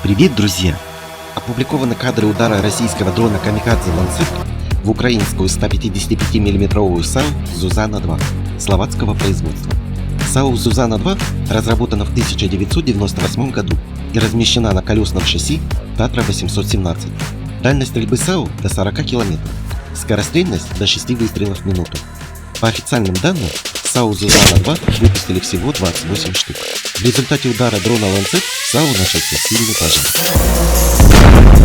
Привет, друзья! Опубликованы кадры удара российского дрона «Камикадзе Ланцет» в украинскую 155 мм САУ «Зузана-2» словацкого производства. САУ «Зузана-2» разработана в 1998 году и размещена на колесном шасси Татра 817. Дальность стрельбы САУ до 40 км, скорострельность до 6 выстрелов в минуту. По официальным данным, САУ «Зузана-2» выпустили всего 28 штук. В результате удара дрона «Ланцет» САУ начался сильный пожар.